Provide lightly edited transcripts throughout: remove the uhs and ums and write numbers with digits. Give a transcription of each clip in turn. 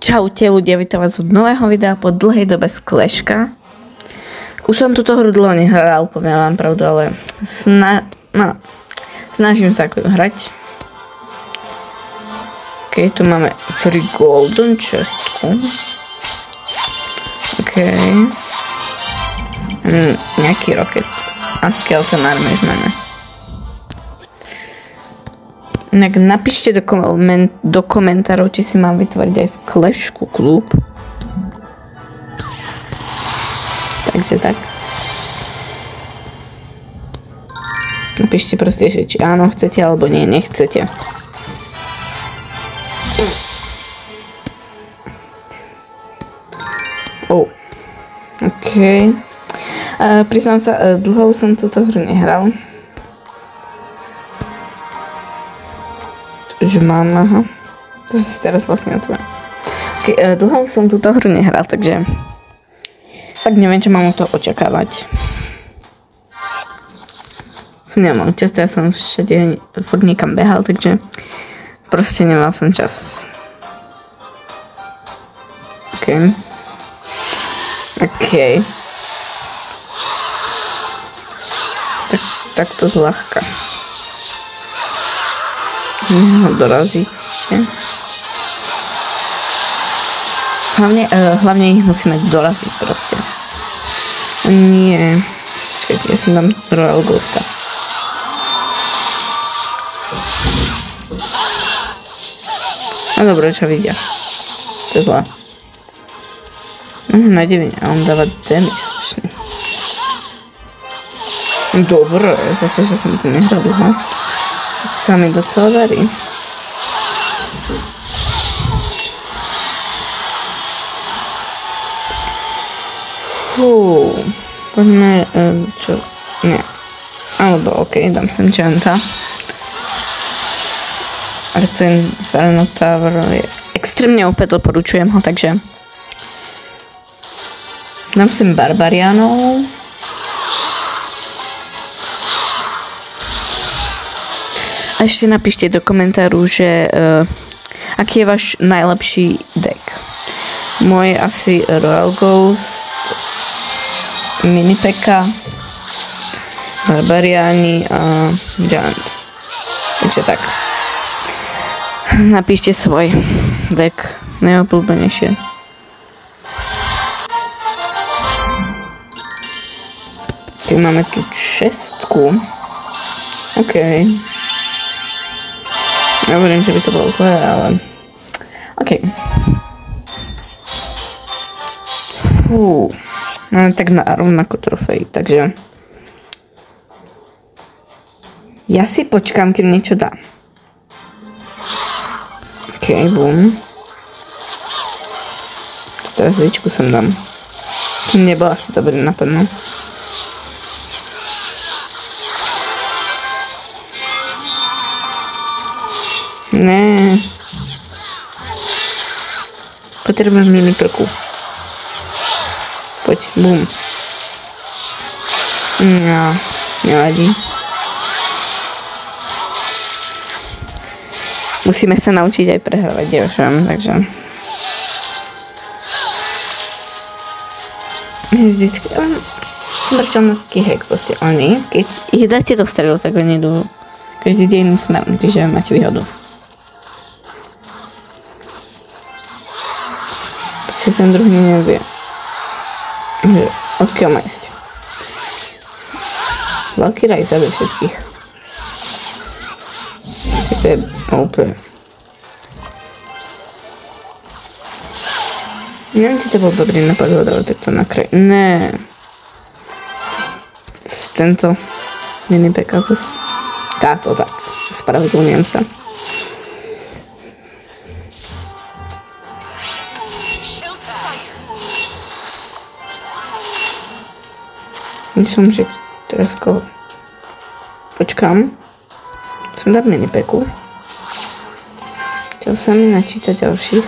Čaute ľudia, vítam vás od nového videa po dlhej dobe z Clashka. Už som túto hru dlho nehral, poviem vám pravdu, ale snažím sa ako hrať. Ok, tu máme free golden chestku. Ok. Nejaký rocket a skeleton army máme. Inak napíšte do komentárov, či si mám vytvoriť aj v Clashku klub. Takže tak. Napíšte proste, že či áno chcete, alebo nie, nechcete. OK. Priznám sa, dlho som túto hru nehral. Že mám, aha. To sa teraz vlastne otvára. Okay, dlho som túto hru nehral, takže fakt neviem, čo mám od toho očakávať. Nemám čas, ja som všade furt niekam behal, takže proste nemal som čas. OK. Tak to zľahka. Dorazíte. Hlavne ich musíme doraziť proste. Nie. Počkajte, ja som tam Royal Ghosta. No dobre, čo vidia. To je zlé. Na 9 a on dáva damage strašný. Dobre, za to, že som to nehral dlho. Sa mi docela darí. Poďme, čo? Nie. Alebo OK, dám sem Chanta. Ale ten Inferno Tower je extrémne OP, doporučujem ho, takže dám sem Barbarianov. A ešte napíšte do komentáru, že aký je váš najlepší deck. Môj asi Royal Ghost, Mini P.E.K.K.A, Barbariani a Giant. Takže tak. Napíšte svoj deck najobľúbenejšie. Tak máme tu šestku. OK. Nehovorím, že by to bolo zlé, ale OK. Máme tak na rovnako trofej, takže ja si počkám, kým niečo dá. OK, boom. Teraz zličku sem dám. To nebol asi dobrý nápad, no. Ne. Potrebujem Mini P.E.K.K.U. Poď, bum. No, nevadí. Musíme sa naučiť aj prehrávať, dievčam, takže vždycky som prečal na taký hack, proste oni, keď ich dáte do strelu, tak oni idú každý deň smerom, čiže máte výhodu. Proste ten druhý nevie, že odkiaľ má ísť. Veľký raj zabije všetkých. To je úplne. Neviem, či to bol dobrý nápad hodovať takto na kraj. Ne. Tento Mini P.E.K.K.A zase. Táto tak. Spravedlňujem sa. Myslím, že teraz počkám. Chcem dať Mini P.E.K.K.U. Chcel sa mi načítať ďalších.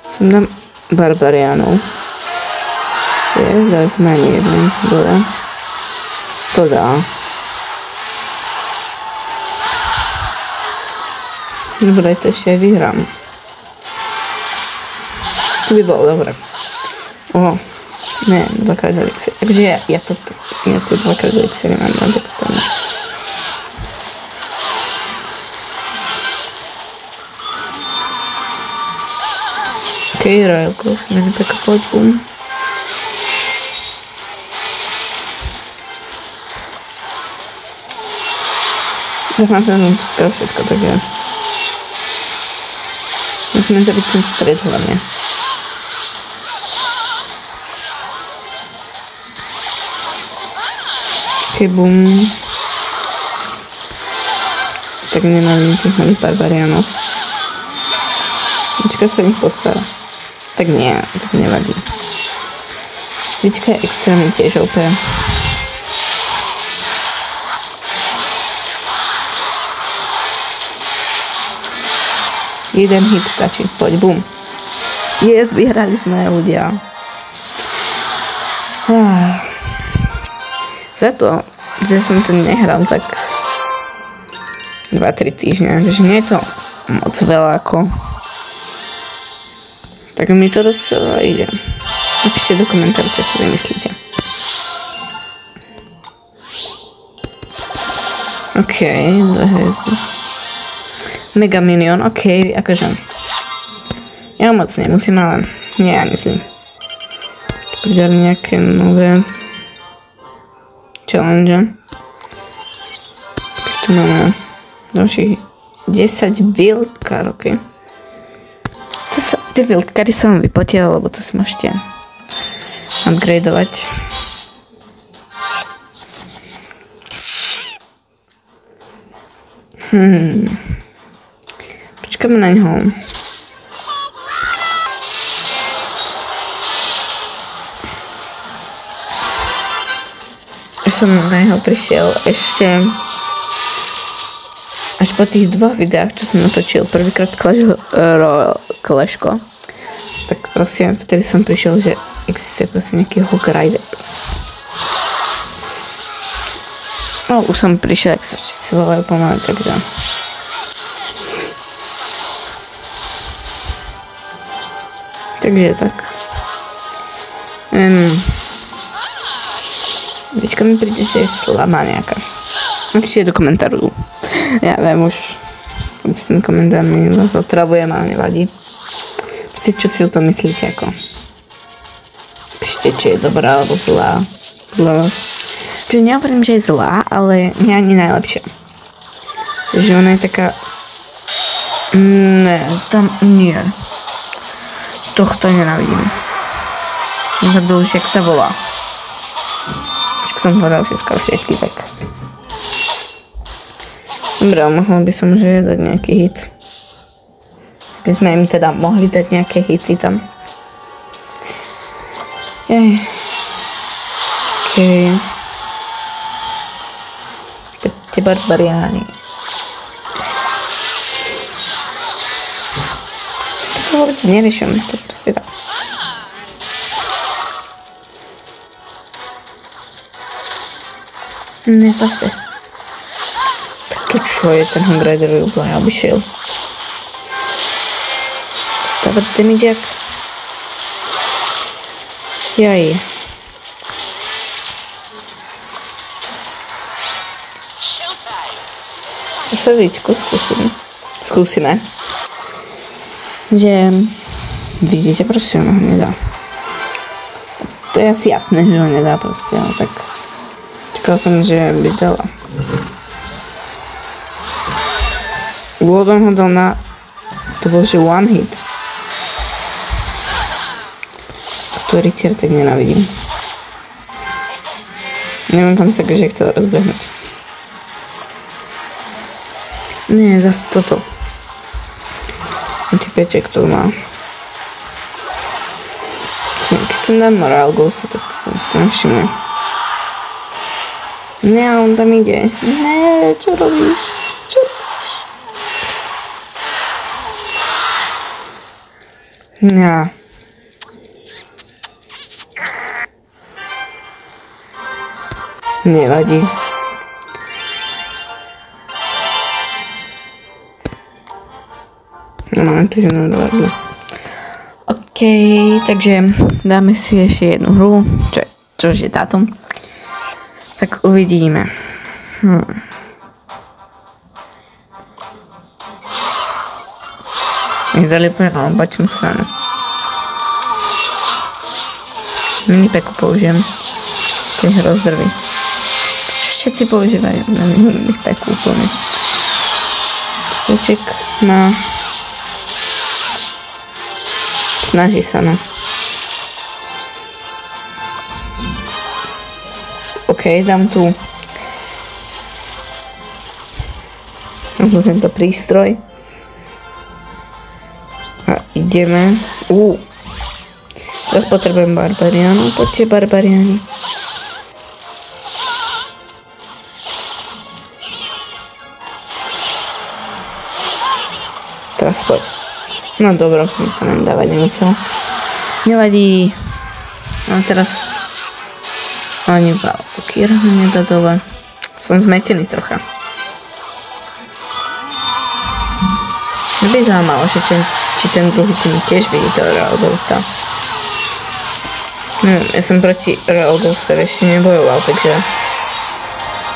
Som dám Barbarianov. Zaraz má ani jeden. Dobre. To dá. Dobre, to ešte aj vyhrám. To by bolo dobré. Ne, dvakrát elixir. Takže ja to... Ja tie dvakrát elixir mám rád extrémne. Okej, Royal Cross, mene peka, poď, bum. Dúfam sa na skoro všetko, takže... Musíme zabiť ten stred hlavne. Okej, bum. Tak nenávidím tých malých barbariánov. Vička sa o nich postará. Tak nie, tak nevadí. Vička je extrémne tiež OP. Jeden hit stačí, poď, bum. Yes, vyhrali sme, ľudia. Za to, že som to nehral tak 2-3 týždňa, že nie je to moc veľa ako... Tak mi to docela ide. Napíšte do komentáru, čo si vymyslíte. OK, Mega Minion, OK, akože. Ja moc nemusím, ale nie, ani zlý. Pridali nejaké nové challenge. Tu máme ďalších 10 wildcard, OK. Tie wildcardy sa vám vyplatia, lebo to si môžete upgradeovať. Počkáme na ňoho. Som na neho prišiel ešte až po tých 2 videách, čo som natočil. Prvýkrát Clashko. Tak prosím, vtedy som prišiel, že existuje proste nejaký Hog Rider. No, už som prišiel, ak sa všetci volajú pomaly, takže... Takže tak. Viečka mi príde, že je slabá nejaká. Napíšte do komentáru. Ja viem už. S tými komentármi vás otravujem, ale nevadí. Píšte, čo si o tom myslíte, ako. Píšte, či je dobrá alebo zlá. Podľa vás. Čiže nehovorím, že je zlá, ale nie ani najlepšia. Čiže ona je taká... Ne, tam nie. Tohto nenávidím. Som zabil už, jak sa volá. Čak som povedal si skoro všetky, tak... Dobre, mohol by som že dať nejaký hit. By sme im teda mohli dať nejaké hity tam. Jej. Okej. Poďte barbariáni. Toto vôbec neriešim, to proste dá. Ne zase. To čo je ten Hog Rider úplne obyšiel? Stavať demiďak? Jaj. Šovičku skúsime. Že vidíte, proste on ho nedá. To je asi jasné, že ho nedá proste, ale tak čakal som, že by dala. Úvodom ho dal na... To bol, že one hit. Ktorý tier tak nenávidím. Neviem, kam sa že chcel rozbehnúť. Nie, zase toto. Typeček to má. Keď som dám Morale Ghost, tak to nevšimne. Ne, on tam ide. Ne, čo robíš? Čo robíš? Ja. Nevadí. No máme tu ženú dovadlu. OK. takže dáme si ešte jednu hru, čo je táto. Tak uvidíme. My dali na opačnú stranu. Minipeku použijem. Keď rozdrví. Čo všetci používajú na minipeku úplne. Peček má... Snaží sa, no. OK, dám tu tento prístroj. A ideme. Teraz potrebujem barbariánov. Poďte, barbariáni. Teraz poď. No dobro, som to nám dávať nemusela. Nevadí. No teraz... Ani Valkyra nedá dole. Som zmetený trocha. Mňa by zaujímalo, že či ten druhý tým tiež vidí toho Realghosta. Neviem, ja som proti Realghostovi ešte nebojoval, takže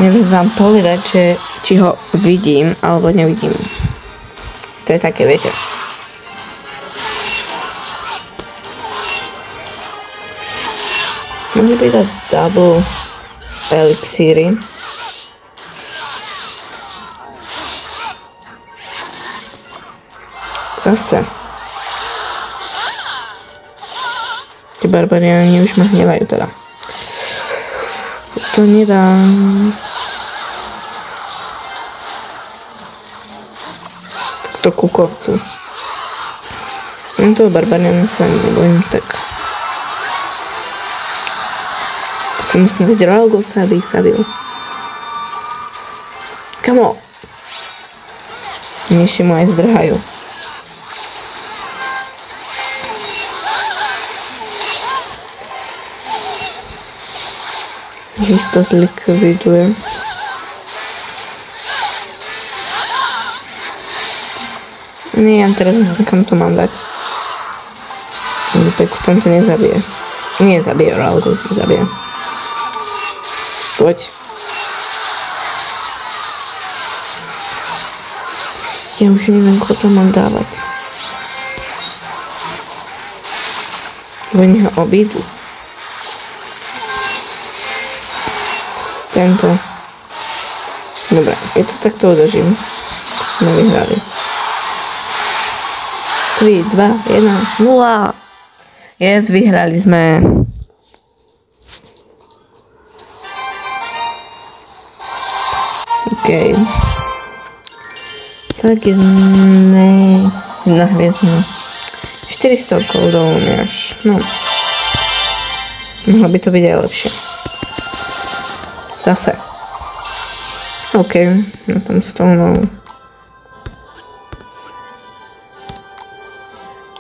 neviem vám povedať, že či ho vidím alebo nevidím. To je také, viete. Mohli by dať double elixíry. Zase. Tí barbariáni už ma hnevajú teda. To nedám. Takto ku kopcu. Toho barbariána sa nebojím, tak... Si musím dať Realghosta, aby ich zabil. Kamo! Ešte mu aj zdrhajú. Ich to zlikvidujem. Nie, ja teraz neviem, kam to mám dať. Peku tam to nezabije. Nie zabije, Realghost zabije. Poď. Ja už neviem, koho to mám dávať. Oni ho obídu. Tento. Dobre, keď to takto udržím, tak sme vyhrali. 3, 2, 1, 0. Yes, vyhrali sme. OK. Tak jedna hviezdna. 400 goldov až. No. Mohlo by to byť aj lepšie. Zase. OK, na tom stolnou.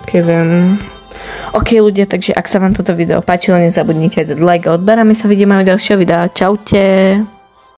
OK, viem. OK ľudia, takže ak sa vám toto video páčilo, nezabudnite dať like a odber a my sa vidíme u ďalšieho videa. Čaute.